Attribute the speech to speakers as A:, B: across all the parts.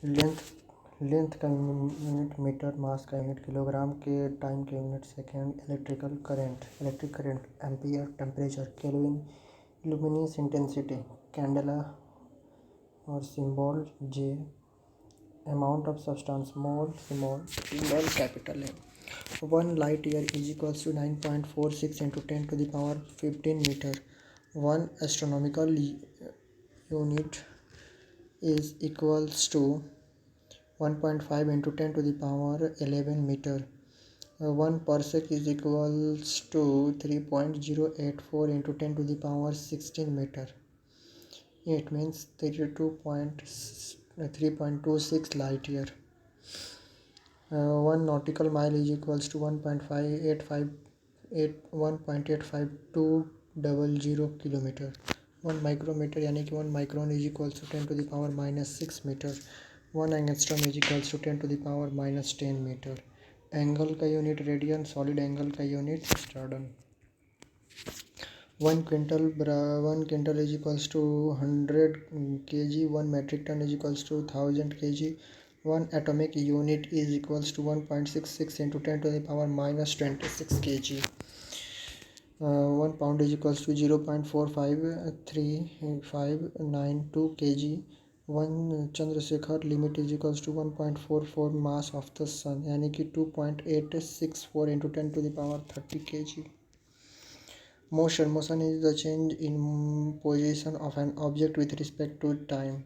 A: Length length का unit metre, mass का unit kilogram, के टाइम के unit second, electric current ampere, temperature kelvin, luminous intensity candela और symbol J, amount of substance mole, small capital है। 1 light year is equals to 9.46 into 10 to the power 15 meter. 1 astronomical unit is equals to 1.5 into 10 to the power 11 meter. 1 parsec is equals to 3.084 into 10 to the power 16 meter. It means 3.26 light year. 1 nautical mile is equals to 1.85200 kilometre. 1 micrometre यानी कि 1 micron is equals to 10 to the power -6 metre. 1 angstrom is equals to 10 to the power -10 metre. Angle का unit radian, solid angle का unit steradian. 1 quintal is equals to 100 kg. 1 metric ton is equals to 1000 kg. 1 atomic unit is equals to 1.66 into 10 to the power -26 kg. 1 pound is equals to 0.4539592 kg. 1 Chandrasekhar limit is equals to 1.44 mass of the sun यानी कि 2.864 into 10 to the power 30 kg. Motion is the change in position of an object with respect to time.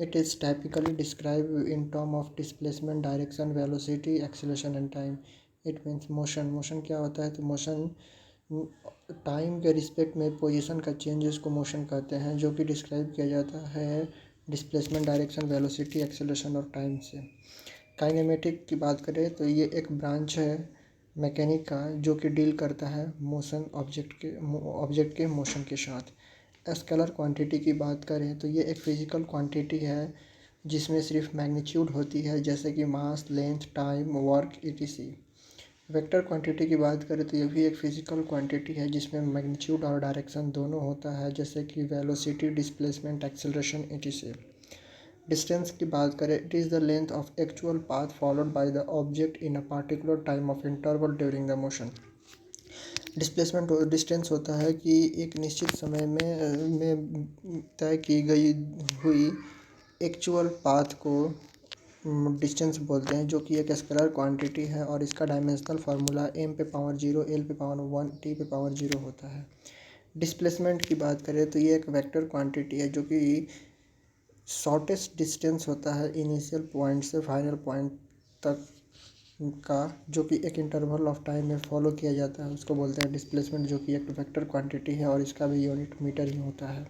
A: It is typically described in terms of displacement, direction, velocity, acceleration and time. It means motion. Motion क्या होता है? तो motion time के respect में position का change उसको motion कहते हैं, जो कि डिस्क्राइब किया जाता है डिस्प्लेसमेंट, डायरेक्शन, वेलोसिटी, एक्सेलरेशन और टाइम से. काइनेमेटिक की बात करें तो ये एक ब्रांच है मैकेनिक का जो कि डील करता है मोशन ऑब्जेक्ट के मोशन के साथ. स्केलर क्वांटिटी की बात करें तो ये एक फिजिकल क्वांटिटी है जिसमें सिर्फ मैग्नीट्यूड होती है, जैसे कि mass, length, time, work etc. Vector quantity की बात करें तो ये भी एक फिजिकल क्वांटिटी है जिसमें मैग्नीट्यूड और डायरेक्शन दोनों होता है, जैसे कि velocity, displacement, acceleration etc. Distance की बात करें, it is the length of actual path followed by the object in a particular time of interval during the motion. Displacement distance होता है कि एक निश्चित समय में तय की गई हुई एक्चुअल पाथ को डिस्टेंस बोलते हैं, जो कि एक स्केलर क्वांटिटी है और इसका डायमेंशनल फार्मूला m पे पावर 0, l पे पावर 1, t पे पावर 0 होता है. डिस्प्लेसमेंट की बात करें तो ये एक वेक्टर क्वांटिटी है जो कि शॉर्टेस्ट डिस्टेंस होता है इनिशियल पॉइंट से फाइनल पॉइंट तक का, जो कि एक इंटरवल ऑफ टाइम में फॉलो किया जाता है, उसको बोलते हैं डिस्प्लेसमेंट, जो कि एक वेक्टर क्वांटिटी है और इसका भी यूनिट मीटर ही होता है.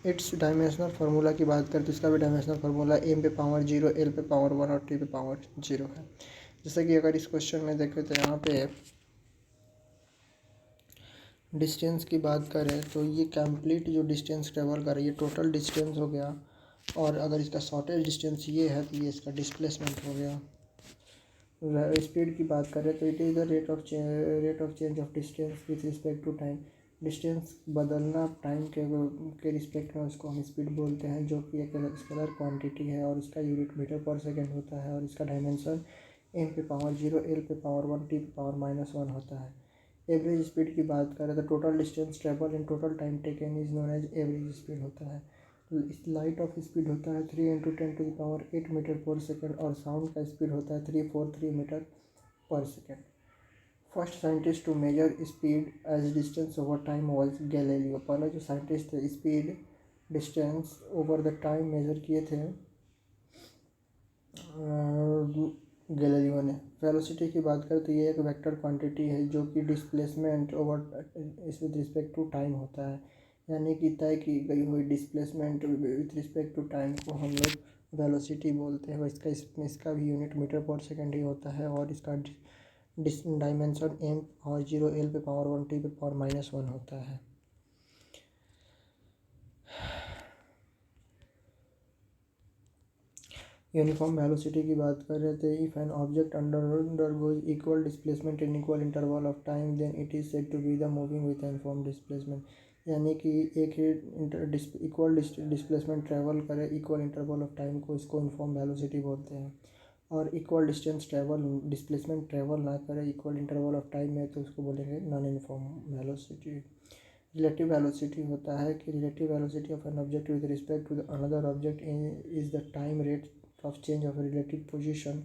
A: इट्स डायमेंशनल फार्मूला की बात करें तो इसका भी डायमेंशनल फार्मूला m पे पावर 0, l पे पावर 1 और t पे पावर 0 है. जैसे कि अगर इस क्वेश्चन में देखें तो यहाँ पे डिस्टेंस की बात करें तो ये कंप्लीट जो डिस्टेंस ट्रेवल कर रही है टोटल डिस्टेंस हो गया, और अगर इसका शॉर्टेस्ट डिस्टेंस ये है तो ये इसका डिस्प्लेसमेंट हो गया. स्पीड की बात करें तो it is the rate of change of distance with respect to time. Distance बदलना टाइम के रिस्पेक्ट में उसको हम स्पीड बोलते हैं, जो कि एक स्केलर क्वांटिटी है और इसका यूनिट मीटर पर सेकेंड होता है और इसका डायमेंशन m पे पावर 0, l पे पावर 1, t पे पावर -1 होता है. एवरेज स्पीड की बात करें तो total distance travel in total time taken is known as average speed होता है. लाइट ऑफ स्पीड होता है 3 into 10 to the power 8 metre per second और साउंड का स्पीड होता है 343 metre per second. First scientist to measure speed as distance over time was Galileo. पहला जो साइंटिस्ट थे speed distance over the time measure किए थे गैलीलियो ने. वेलोसिटी की बात करें तो ये एक वेक्टर क्वांटिटी है जो कि डिस्प्लेसमेंट ओवर इस विद रिस्पेक्ट टू टाइम होता है, यानी कि तय की गई हुई displacement with respect to time को हम लोग वेलोसिटी बोलते हैं. इसका भी यूनिट मीटर पर सेकेंड ही होता है और इसका डायमेंशन m पावर 0, l पे पावर 1, t पे पावर -1 होता है. यूनिफॉर्म वेलोसिटी की बात करें तो if an object undergoes equal displacement in equal interval of time then it is said to be the moving with uniform displacement. यानी कि एक ही इक्वल डिस्प्लेसमेंट ट्रैवल करे इक्वल इंटरवल ऑफ टाइम को, इसको यूनिफॉर्म वेलोसिटी बोलते हैं। और equal distance travel displacement travel ना करे इक्वल इंटरवल ऑफ टाइम में, तो उसको बोलेंगे non uniform velocity. Relative velocity होता है कि relative velocity of an object with respect to the another object is the time rate of change of relative position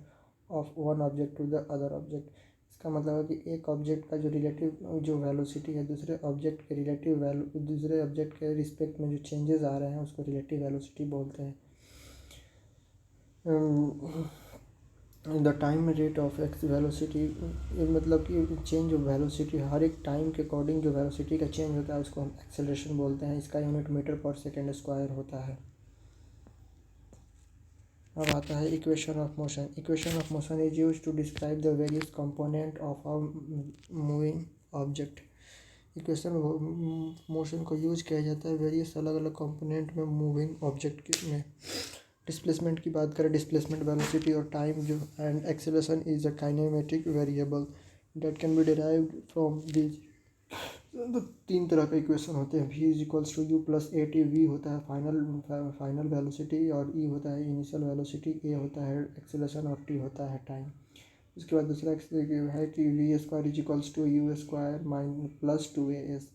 A: of one object to the other object. इसका मतलब है कि एक object का जो रिलेटिव जो वेलोसिटी है दूसरे ऑब्जेक्ट के रिलेटिव वैल्यू दूसरे ऑब्जेक्ट के रिस्पेक्ट में जो चेंजेस आ रहे हैं उसको रिलेटिव वेलोसिटी बोलते हैं। The time rate of x velocity, मतलब कि चेंज ऑफ वेलोसिटी हर एक टाइम के अकॉर्डिंग जो वेलोसिटी का चेंज होता है उसको हम एक्सेलरेशन बोलते हैं। इसका unit metre per second square होता है। अब आता है equation of motion. Equation of motion is use to describe the various component of a moving object. Equation motion को यूज किया जाता है वेरियस अलग अलग कंपोनेंट में मूविंग ऑब्जेक्ट में। डिस्प्लेसमेंट की बात करें, डिस्प्लेसमेंट वेलोसिटी और टाइम जो and acceleration is a kinematic variable that can be derived from these. तो तीन तरह का इक्वेशन होते हैं। v is equals to u plus a t. V होता है फाइनल वेलोसिटी और ई होता है इनिशियल वेलोसिटी, ए होता है एक्सेलरेशन और टी होता है टाइम। उसके बाद दूसरा है कि v square is equals to u square minus plus two a s,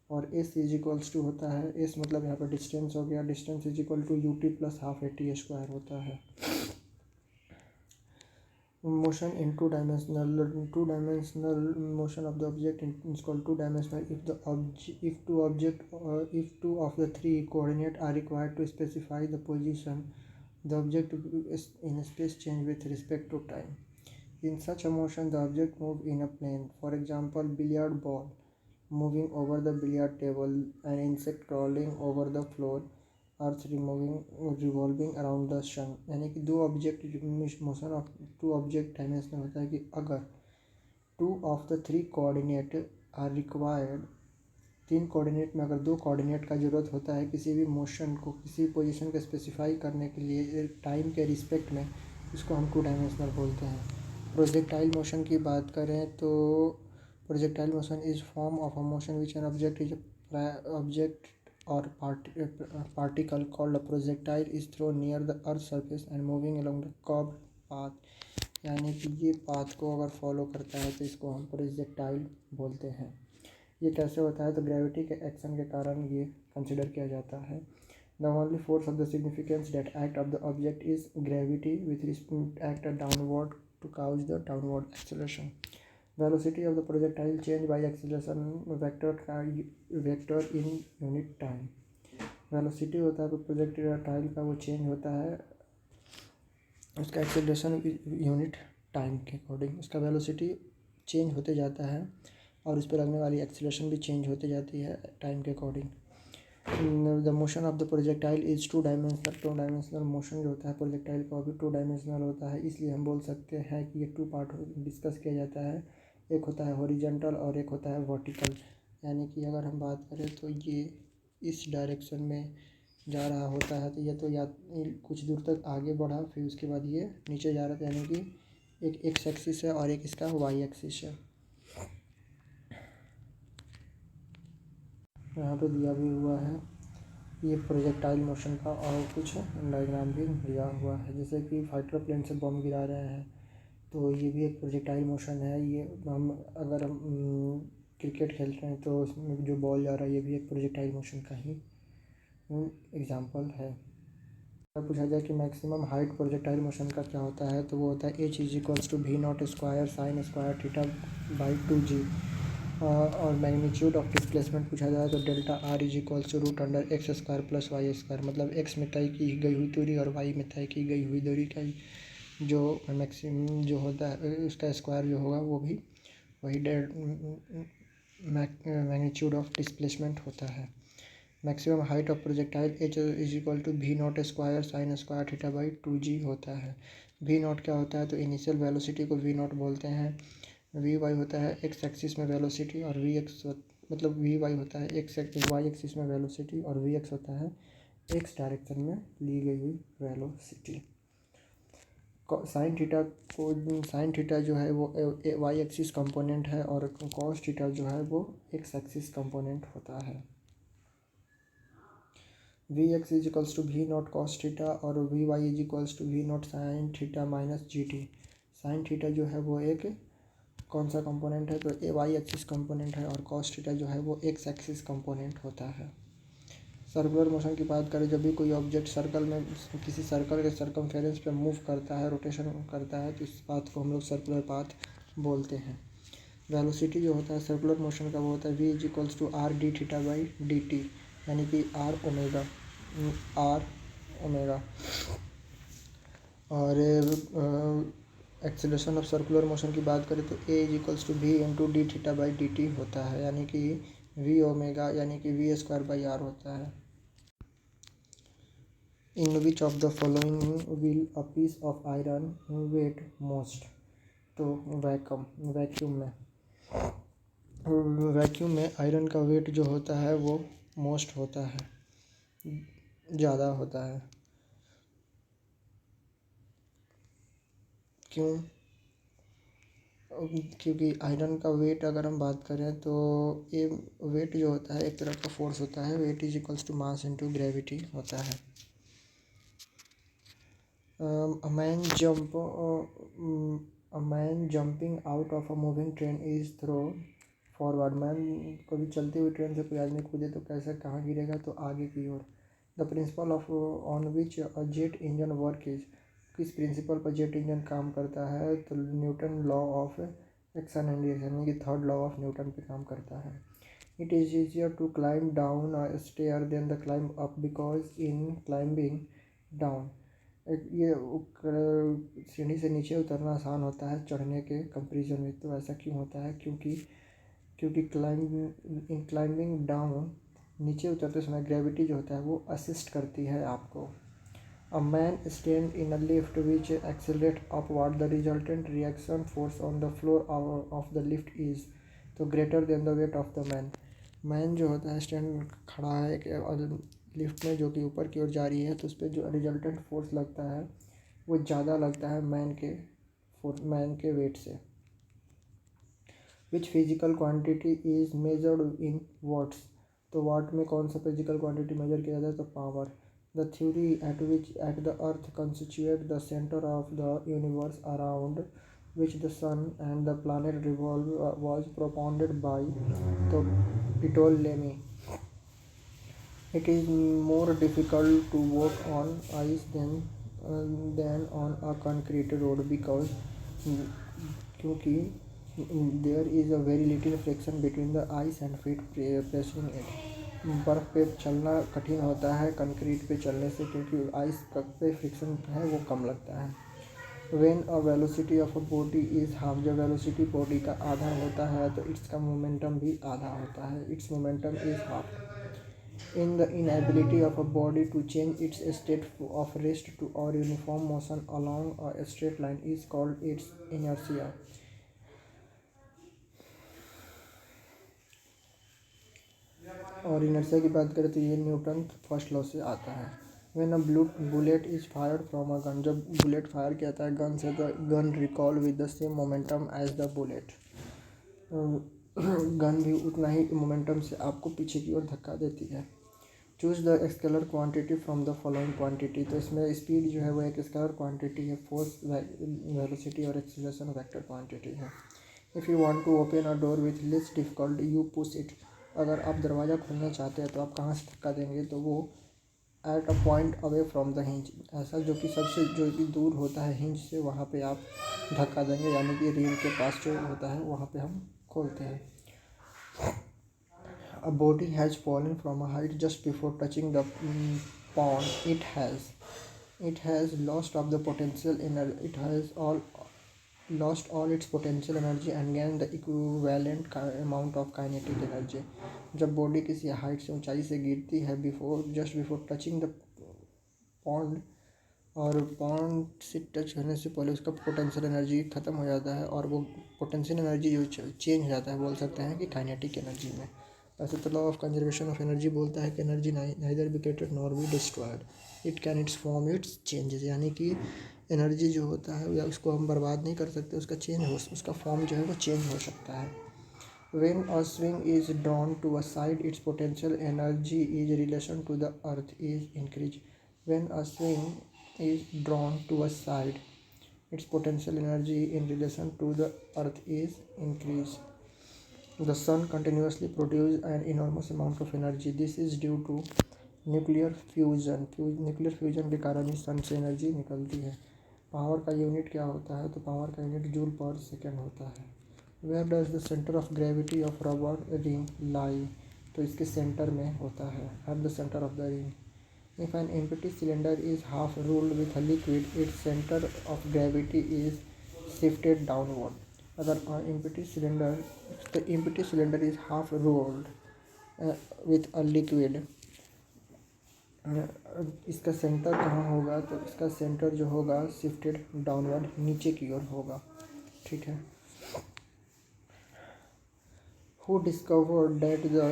A: और एस इज इक्वल्स टू होता है एस मतलब यहाँ पर डिस्टेंस हो गया, distance is equal to u t plus half a t square होता है। Motion in two dimensional motion of the object is called two dimensional if two of the three coordinates are required to specify the position the object is in space change with respect to time. In such a motion the object moves in a plane, for example billiard ball moving over the billiard table, an insect crawling over the floor, earth revolving around the sun. यानी कि दो object motion of two object है में इसमें होता है कि अगर two of the three coordinate are required, तीन कोऑर्डिनेट में अगर दो कोऑर्डिनेट का ज़रूरत होता है किसी भी मोशन को किसी पोजीशन को स्पेसिफाई करने के लिए टाइम के रिस्पेक्ट में, इसको हम टू डायमेंशनल बोलते हैं। प्रोजेक्टाइल मोशन की बात करें तो projectile motion is form of a motion which an object is object or particle called a projectile is thrown near the earth surface and moving along the curved path। यानी कि ये path को अगर follow करता है तो इसको हम प्रोजेक्टाइल बोलते हैं। ये कैसे होता है तो ग्रेविटी के एक्शन के कारण ये कंसिडर किया जाता है। The only force of the significance that act of the object is gravity with respect act downward to cause the downward acceleration. Velocity of the projectile change by acceleration vector in unit time। Velocity होता है तो projectile का वो change होता है उसका acceleration unit time के according, उसका वेलोसिटी चेंज होते जाता है और उस पर लगने वाली एक्सेलरेशन भी चेंज होते जाती है टाइम के according. The motion of the projectile is two dimensional. Two dimensional motion जो होता है प्रोजेक्टाइल का भी टू डायमेंशनल होता है, इसलिए हम बोल सकते हैं कि ये टू पार्ट डिस्कस किया जाता है। एक होता है हॉरिजॉन्टल और एक होता है वर्टिकल। यानी कि अगर हम बात करें तो ये इस डायरेक्शन में जा रहा होता है तो ये तो या कुछ दूर तक आगे बढ़ा फिर उसके बाद ये नीचे जा रहा था, यानी कि एक एक्स एक्सिस है और एक इसका वाई एक्सिस है। यहाँ पे दिया भी हुआ है ये प्रोजेक्टाइल मोशन का और कुछ डायग्राम भी दिया हुआ है, जैसे कि फाइटर प्लेन से बम गिरा रहे हैं तो ये भी एक प्रोजेक्टाइल मोशन है। ये हम अगर हम क्रिकेट खेलते हैं तो उसमें जो बॉल जा रहा है ये भी एक प्रोजेक्टाइल मोशन का ही एग्जांपल है। अगर पूछा जाए कि मैक्सिमम हाइट प्रोजेक्टाइल मोशन का क्या होता है तो वो होता है H is equals to we naught square sine square theta by 2g। और मैग्नीट्यूड ऑफ डिस्प्लेसमेंट पूछा जाए तो delta r is equals to root under x square plus y square. मतलब एक्स में तय की गई हुई दूरी और वाई में तय की गई हुई दूरी का जो मैक्सिमम जो होता है उसका स्क्वायर जो होगा वो भी वही मैग्नीट्यूड ऑफ डिस्प्लेसमेंट होता है। Maximum height of projectile H is equal to we naught square sine square theta by 2g होता है। वी नॉट क्या होता है तो इनिशियल वेलोसिटी को वी नॉट बोलते हैं। वी वाई होता है एक्स एक्सिस में वेलोसिटी और वी एक्स मतलब वी वाई होता है एक्स वाई एक्सिस में वेलोसिटी और वी एक्स होता है एक्स डायरेक्शन में ली गई हुई वेलोसिटी। साइन थीटा जो है वो वाई एक्सिस कंपोनेंट है और कॉस थीटा जो है वो एक्स एक्सिस कंपोनेंट होता है। V x is equals to we naught cos theta और v y is equals to we naught sine theta minus g t. Sine theta जो है वो एक कौन सा कंपोनेंट है, तो ए वाई एक्सिस कंपोनेंट है, और कॉस थीटा जो है वो एक्स एक्सिस कंपोनेंट होता है। सर्कुलर मोशन की बात करें, जब भी कोई ऑब्जेक्ट सर्कल में किसी सर्कल के सर्कमफेरेंस पे मूव करता है, रोटेशन करता है, तो इस पाथ को हम लोग सर्कुलर पाथ बोलते हैं। वेलोसिटी जो होता है सर्कुलर मोशन का वो होता है v is equals to r d theta by d t, यानी कि आर ओमेगा। और एक्सेलरेशन ऑफ सर्कुलर मोशन की बात करें तो a is equals to v into d theta by d t होता है, यानी कि वी ओमेगा यानी कि वी स्क्वायर बाई आर होता है। In which of the following will a piece of iron weight most, तो वैक्यूम में आयरन का वेट जो होता है वो मोस्ट होता है, ज़्यादा होता है। क्यों? क्योंकि आयरन का वेट अगर हम बात करें तो ये वेट जो होता है एक तरह का फोर्स होता है, weight is equals to mass into gravity होता है। a man jump a man jumping out of a moving train is thrown forward. Man कभी चलती हुई ट्रेन से कोई आदमी कूदे तो कैसे कहाँ गिरेगा, तो आगे की ओर। The principle of on which a jet engine work is, किस प्रिंसिपल पर जेट इंजन काम करता है, तो Newton law of action and reaction, यानी कि थर्ड लॉ ऑफ न्यूटन पे काम करता है। It is easier to climb down a stair than the climb up because in climbing down, ये सीढ़ी से नीचे उतरना आसान होता है चढ़ने के कंपेरिजन में। तो ऐसा क्यों होता है? क्योंकि क्लाइंबिंग डाउन, नीचे उतरते समय ग्रेविटी जो होता है वो असिस्ट करती है आपको। A man stand in a lift which accelerate upward, the resultant reaction force on the floor of the lift is, तो greater than the weight of the man. Man जो होता है स्टैंड खड़ा है एक लिफ्ट में जो कि ऊपर की ओर जा रही है, तो उस पर जो रिजल्टेंट फोर्स लगता है वो ज़्यादा लगता है मैन के वेट से। Which physical quantity is measured in watts, तो वाट में कौन सा फिजिकल क्वांटिटी मेजर किया जाता है, तो power. The theory at which at the earth constitute the centre of the universe around which the sun and the planet revolve was propounded by, तो Ptolemy. It is more difficult to walk on ice than on a concrete road because क्योंकि there is a very little friction between the ice and feet pressing it। बर्फ़ पे चलना कठिन होता है concrete पे चलने से, क्योंकि आइस पे फ्रिक्शन है वो कम लगता है। When a velocity of a body is half, जब वेलोसिटी बॉडी का आधा होता है तो इसका मोमेंटम भी आधा होता है, it's momentum is half. In the inability of a body to change its state of rest to or uniform motion along a straight line is called its inertia। और इनर्शिया की बात करें तो ये न्यूटन फर्स्ट लॉ से आता है। When a bullet is fired from a gun, जब बुलेट फायर किया जाता है गन से, तो gun recoil with the same momentum as the bullet, gun भी उतना ही मोमेंटम से आपको पीछे की ओर धक्का देती है। Choose the scalar quantity from the following quantity, तो इसमें स्पीड जो है वो एक स्केलर क्वांटिटी है, फोर्स वेलोसिटी और एक्सीलरेशन वेक्टर क्वांटिटी है। If you want to open a door with less difficult you push it, अगर आप दरवाज़ा खोलना चाहते हैं तो आप कहाँ से धक्का देंगे, तो वो at a point away from the hinge, ऐसा जो कि दूर होता है हिंज से, वहाँ पे आप धक्का देंगे, यानी कि रीढ़ के पास जो होता है वहाँ पे हम खोलते हैं। A body has fallen from a height just before touching the pond. It has lost of the potential energy. It has lost all its potential energy and gained the equivalent amount of kinetic energy। जब body किसी height से ऊंचाई से गिरती है just before touching the pond, और pond से touch करने से पहले उसका पोटेंशियल एनर्जी ख़त्म हो जाता है, और वो पोटेंशियल एनर्जी जो चेंज हो जाता है, बोल सकते हैं कि काइनेटिक एनर्जी में। वैसे तो law of conservation of energy बोलता है कि energy neither be created nor be destroyed, it can it's form it's changes, यानी कि एनर्जी जो होता है या उसको हम बर्बाद नहीं कर सकते, उसका फॉर्म जो है वो चेंज हो सकता है। When a swing is drawn to a side, its potential energy is relation to the earth is increased. When a swing is drawn to a side, its potential energy in relation to the earth is increased. The sun continuously produces an enormous amount of energy. This is due to nuclear fusion nuclear fusion के कारण ही सन से energy निकलती है। Power का unit क्या होता है? तो पावर का यूनिट जूल पर सेकेंड होता है। Where does the centre of gravity of rubber ring lie? तो इसके सेंटर में होता है, at the centre of the ring. If an empty cylinder is half ruled with a liquid, its centre of gravity is shifted downward. अगर empty cylinder the empty cylinder is half rolled with a liquid, इसका centre कहाँ होगा? तो इसका centre जो होगा shifted downward, नीचे की ओर होगा। ठीक है। Who discovered that the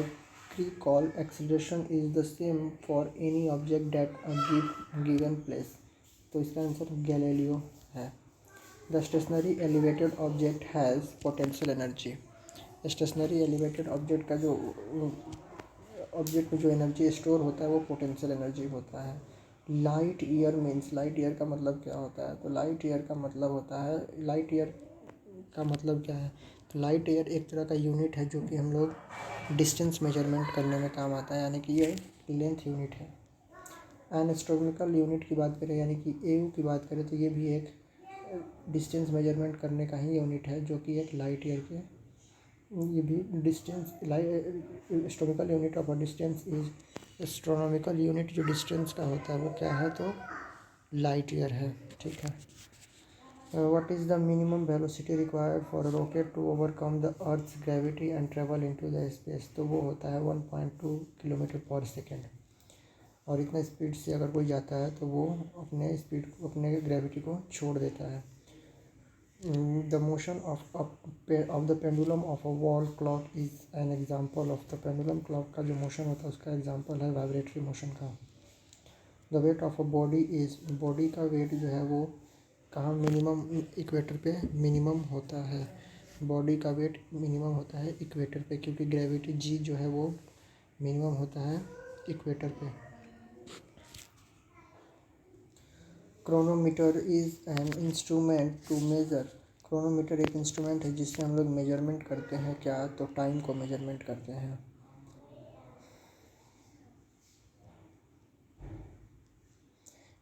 A: Cricol acceleration is the same for any object that a given place? तो इसका आंसर गैलीलियो है। The stationary elevated object has potential energy. Stationary elevated object का जो ऑब्जेक्ट में जो एनर्जी स्टोर होता है वो पोटेंशियल एनर्जी होता है। Light year means, light year का मतलब क्या होता है? तो लाइट ईयर का मतलब होता है, लाइट ईयर का मतलब क्या है? तो लाइट ईयर एक तरह का यूनिट है जो कि हम लोग डिस्टेंस मेजरमेंट करने में काम आता है, यानी कि ये लेंथ यूनिट है। एंड एस्ट्रोनॉमिकल यूनिट की बात करें, यानी कि एयू की बात करें, तो ये भी एक डिस्टेंस मेजरमेंट करने का ही यूनिट है, जो कि एक लाइट ईयर के, ये भी distance astronomical unit of a distance is, astronomical unit जो डिस्टेंस का होता है वो क्या है? तो लाइट ईयर है। ठीक है। What is the minimum velocity required for a rocket to overcome the earth's gravity and travel into the space? तो वो होता है 1.2 किलोमीटर पर सेकेंड। और इतना स्पीड से अगर कोई जाता है तो वो अपने स्पीड को, अपने ग्रेविटी को छोड़ देता है। The motion of the pendulum of a wall clock is an example of the pendulum clock का जो मोशन होता है उसका एग्जाम्पल है वाइब्रेटरी मोशन का। The weight of a body is, body का वेट जो है वो कहाँ मिनिमम? इक्वेटर पे मिनिमम होता है। बॉडी का वेट मिनिमम होता है इक्वेटर पे, क्योंकि ग्रेविटी जी जो है वो मिनिमम होता है इक्वेटर पे। Chronometer is an instrument to measure, chronometer एक इंस्ट्रूमेंट है जिससे हम लोग मेजरमेंट करते हैं क्या? तो टाइम को मेजरमेंट करते हैं।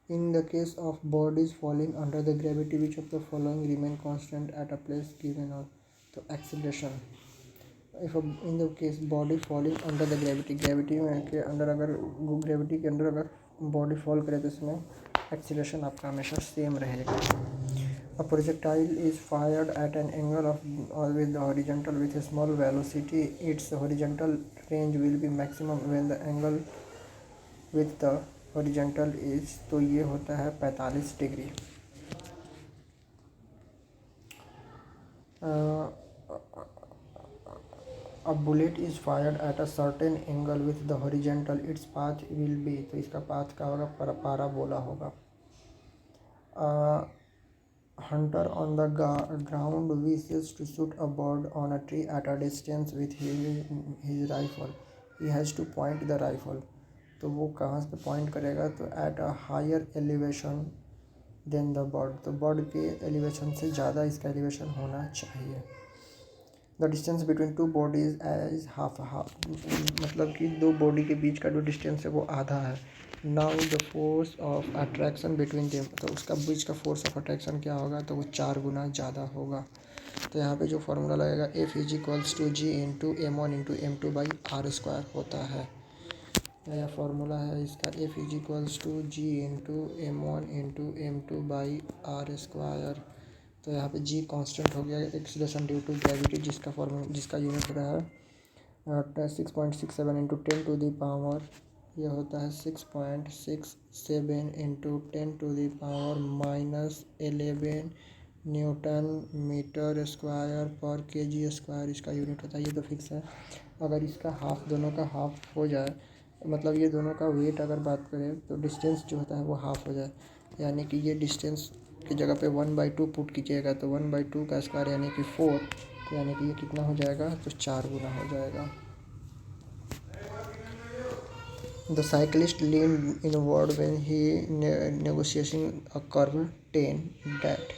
A: In the case of bodies falling under the gravity which of the following remain constant at a place given और? तो acceleration. If in the case body falling under the gravity, gravity में के under अगर, gravity के अंदर अगर body fall करे तो इसमें एक्सीलरेशन आपका हमेशा सेम रहेगा। A projectile is fired at an angle of with the horizontal with a small velocity. Its horizontal range will be maximum when the angle with the horizontal is, तो ये होता है 45 degree. A bullet is fired at a certain angle with the horizontal. Its path will be, तो इसका path क्या होगा? parabola होगा। Hunter on the ground wishes to shoot a bird on a tree at a distance with his rifle. He has to point the rifle. तो वो कहाँ से point करेगा? तो at a higher elevation than the bird, तो bird के elevation से ज़्यादा इसका एलिवेशन होना चाहिए। The distance between two bodies as half, मतलब कि दो बॉडी के बीच का जो डिस्टेंस है वो आधा है। Now the force of attraction between them, तो उसका बीच का फोर्स ऑफ अट्रैक्शन क्या होगा? तो वो 4 गुना ज़्यादा होगा। तो यहाँ पे जो फार्मूला लगेगा F is equals to G into M1 into M2 by R square होता है। यह फार्मूला है इसका, F is equals to G into M1 into M2 by R square. तो यहाँ पे जी कांस्टेंट हो गया, एक्सीलरेशन ड्यू टू ग्रेविटी, जिसका यूनिट होता है 6.67 इंटू 10 टू द पावर, यह होता है 6.67 into 10 to the power -11 newton metre square per KG square इसका यूनिट होता है। ये तो फिक्स है। अगर इसका हाफ, दोनों का हाफ हो जाए, मतलब ये दोनों का वेट अगर बात करें तो डिस्टेंस जो होता है वो हाफ हो जाए, यानी कि ये डिस्टेंस की जगह पे 1/2 पुट कीजिएगा तो 1/2 का स्क्वायर यानी कि 4 तो यानी कि ये कितना हो जाएगा, तो 4 गुना हो जाएगा। The cyclist leaned inward when he negotiating a curve 10 that।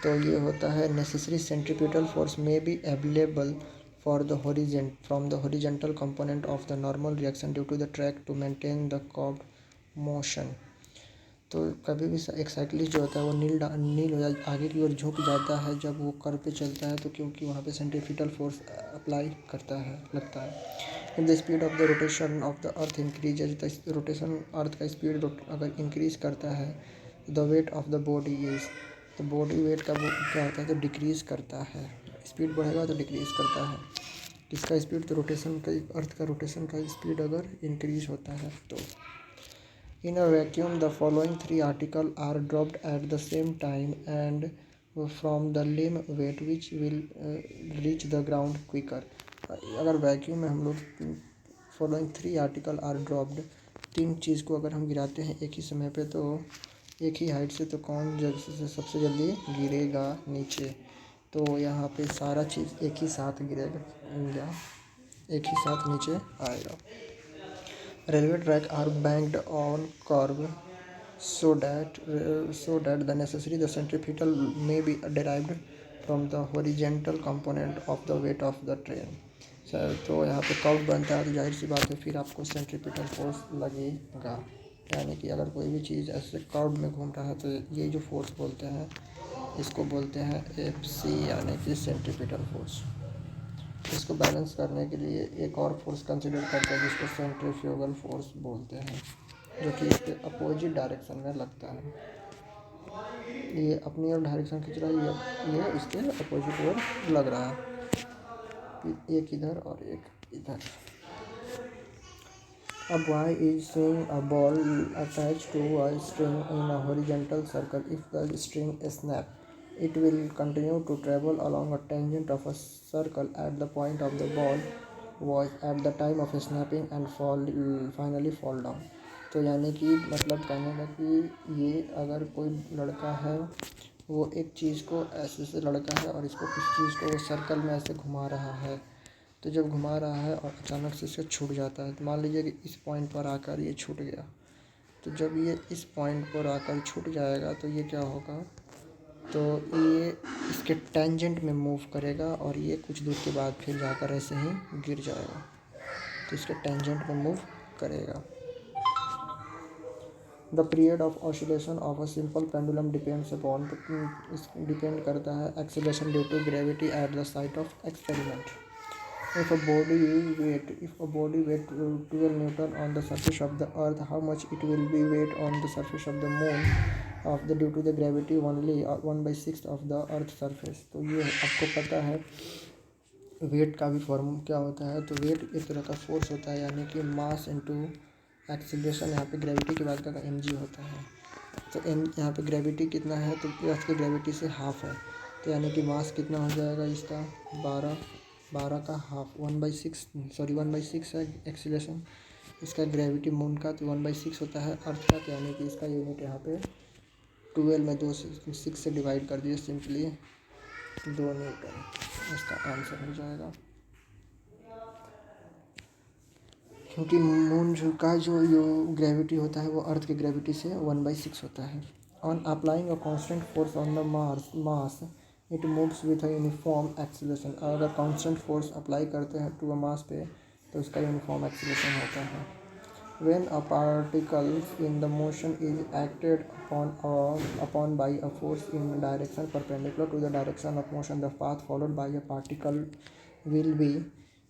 A: तो ये होता है necessary centripetal force may be available for the horizon from the horizontal component of the normal reaction due to the track to maintain the curved motion। तो कभी भी एक cyclist जो होता है वो नील हो जाता, आगे की ओर झुक जाता है जब वो कर्व पे चलता है, तो क्योंकि वहाँ पे सेंट्रीफ्यूगल फोर्स अप्लाई करता है, लगता है। If the speed of the rotation of the earth increases, the rotation earth का स्पीड अगर इंक्रीज करता है, the weight of the body is, तो बॉडी वेट का वो क्या होता है, तो डिक्रीज करता है। स्पीड बढ़ेगा तो डिक्रीज करता है। किसका स्पीड, तो रोटेशन का, अर्थ का रोटेशन का स्पीड अगर इंक्रीज होता है तो। In a vacuum, the following 3 articles are dropped at the same time and from the limb weight which will reach the ground quicker। अगर वैक्यूम में हम लोग following 3 articles are dropped, 3 चीज़ को अगर हम गिराते हैं एक ही समय पे, तो एक ही हाइट से, तो कौन सबसे जल्दी गिरेगा नीचे। तो यहाँ पे सारा चीज़ एक ही साथ गिरेगा, एक ही साथ नीचे आएगा। Railway tracks are banked on curve so that the necessary the centripetal may be derived from the horizontal component of the weight of the train। तो यहाँ पे कर्व बनता है, तो जाहिर सी बात है फिर आपको सेंट्रीपिटल फोर्स लगेगा। यानी कि अगर कोई भी चीज़ ऐसे कर्व में घूम रहा है तो ये जो फोर्स बोलते हैं, इसको बोलते हैं FC, यानी कि सेंट्रीपिटल फोर्स। इसको बैलेंस करने के लिए एक और फोर्स कंसिडर करते हैं जिसको सेंट्रीफ्यूगल फोर्स बोलते हैं, जो कि इसके अपोजिट डायरेक्शन में लगता है। ये अपनी ओर डायरेक्शन खींच रहा है, ये इसके अपोजिट ओर लग रहा है, एक इधर और एक इधर। A boy is swinging a ball attached to a string in a horizontal circle. If the string snaps, it will continue to travel along a tangent of a circle at the point of the ball was at the time of snapping and finally fall down। तो यानी कि मतलब कहने का कि ये अगर कोई लड़का है, वो एक चीज़ को ऐसे लड़का है और इसको किस चीज़ को वो सर्कल में ऐसे घुमा रहा है, तो जब घुमा रहा है और अचानक से इसका छूट जाता है, तो मान लीजिए कि इस पॉइंट पर आकर ये छूट गया, तो जब ये इस पॉइंट पर आकर छूट जाएगा तो ये क्या होगा, तो ये इसके टेंजेंट में मूव करेगा और ये कुछ दूर के बाद फिर जाकर ऐसे ही गिर जाएगा, तो इसके टेंजेंट में मूव करेगा। The period of oscillation of a simple pendulum depends upon, depend करता है acceleration due to gravity at the site of experiment. If a body weight 12 Newton on the surface of the earth, how much it will be weight on the surface of the moon due to the gravity only 1/6 of the earth surface। तो ये आपको पता है wait का भी form क्या होता है, तो वेट एक तरह का फोर्स होता है, यानी कि मास इनटू एक्सीलरेशन। यहाँ पे ग्रेविटी की बात करता है mg होता है, तो यहाँ पे ग्रेविटी कितना है, तो अर्थ की ग्रेविटी से हाफ है, तो यानी कि मास कितना हो जाएगा इसका 12 का हाफ 1/6 है एक्सीलरेशन इसका, ग्रेविटी मून का तो 1/6 होता है अर्थ का, तो यानी कि इसका यूनिट यहाँ पे 12 में 2 से 6 से डिवाइड कर दिए, सिंपली 2 न्यूटन इसका आंसर हो जाएगा। क्योंकि मून का जो ग्रेविटी होता है वो अर्थ की ग्रेविटी से 1/6 होता है। On applying a constant force on the mass it moves with a uniform acceleration. अगर कांस्टेंट फोर्स अप्लाई करते हैं टू अ मास पे तो इसका यूनिफॉर्म एक्सीलरेशन होता है। When a particle in the motion is acted upon by a force in direction perpendicular to the direction of motion, the path followed by a particle will be,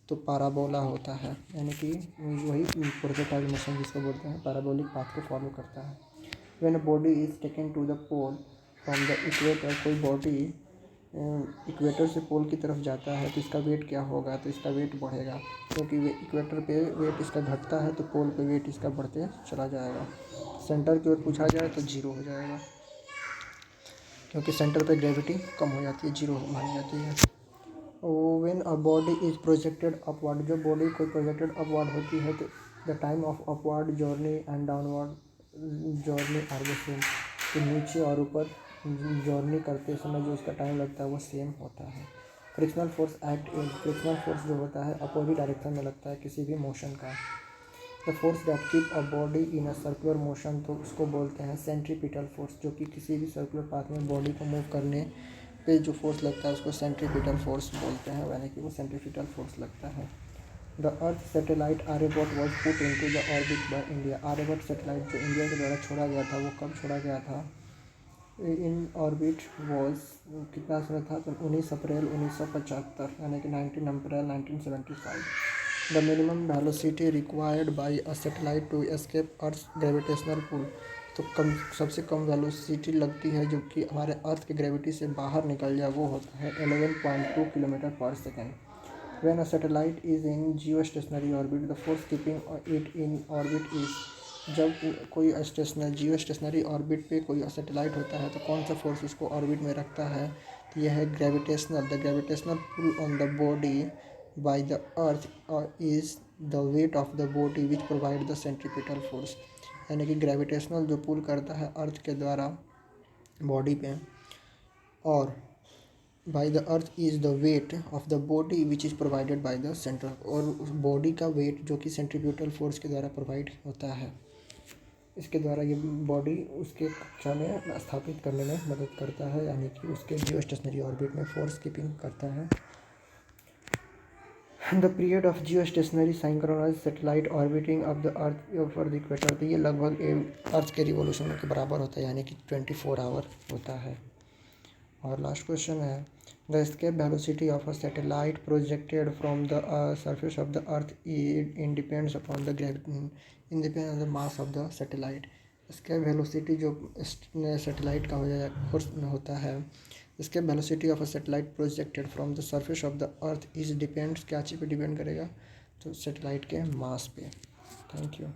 A: तो parabola होता है, यानी कि वही projectile motion जिसको बोलते हैं, parabolic path को फॉलो करता है। When a body is taken to the pole from the equator, कोई बॉडी इक्वेटर से पोल की तरफ जाता है तो इसका वेट क्या होगा, तो इसका वेट बढ़ेगा, क्योंकि इक्वेटर पे वेट इसका घटता है तो पोल पे वेट इसका बढ़ते चला जाएगा। सेंटर की ओर पूछा जाए तो 0 हो जाएगा, क्योंकि सेंटर पे ग्रेविटी कम हो जाती है, 0 मानी जाती है। When a body is projected upward, जब बॉडी कोई प्रोजेक्टेड अपवर्ड होती है तो the time of upward journey and downward journey are the same, तो नीचे और ऊपर जर्नी करते समय जो इसका टाइम लगता है वो सेम होता है। Frictional force act in, frictional force जो होता है अपोजिट डायरेक्शन में लगता है किसी भी मोशन का। The force that keep a body in a circular motion, तो उसको बोलते हैं सेंट्रीपिटल फोर्स, जो कि किसी भी सर्कुलर पाथ में बॉडी को मूव करने पे जो फोर्स लगता है उसको सेंट्रीपिटल फोर्स बोलते हैं, यानी कि वो सेंट्रीपिटल फोर्स लगता है। The earth satellite Aryabhata was put into the orbit by India, Aryabhata satellite जो इंडिया के द्वारा छोड़ा गया था वो कब छोड़ा गया था? इन ऑर्बिट वॉज कितना समय था? तो 19 अप्रैल 1975, यानी कि 19 अप्रैल 1975। The minimum velocity required by a satellite to escape earth gravitational pull, तो सबसे कम वेलोसिटी लगती है जो कि हमारे अर्थ के ग्रेविटी से बाहर निकल जाए, वो होता है 11.2 किलोमीटर पर second. When a satellite is in geostationary orbit, the force keeping it in orbit is, जब कोई जियो स्टेशनरी ऑर्बिट पे कोई सैटेलाइट होता है तो कौन सा फोर्स उसको ऑर्बिट में रखता है? तो यह है gravitational. The gravitational pull on the body by the earth is the weight of the body which provide the centripetal force, यानी कि ग्रेविटेशनल जो पुल करता है अर्थ के द्वारा बॉडी पे, और bye the earth is the weight of the body which is provided by the centre, और उस बॉडी का वेट जो कि सेंट्रीब्यूटल फोर्स के द्वारा प्रोवाइड होता है, इसके द्वारा ये बॉडी उसके कक्षा में स्थापित करने में मदद करता है, यानी कि उसके जियो स्टेशनरी ऑर्बिट में फोर्स कीपिंग करता है। The period of geostationary synchronise satellite orbiting of the earth for the equator, तो ये लगभग अर्थ के रिवोल्यूशन के बराबर होता है, यानी कि 24 आवर होता है। और लास्ट क्वेश्चन है, the escape velocity of a satellite projected from the surface of the earth in depends upon the independent of the mass of the satellite. Escape velocity जो सैटेलाइट का होता है, escape velocity of a satellite projected from the surface of the earth is depends, क्या चीज़ पे depend करेगा? तो satellite के मास पे। Thank you.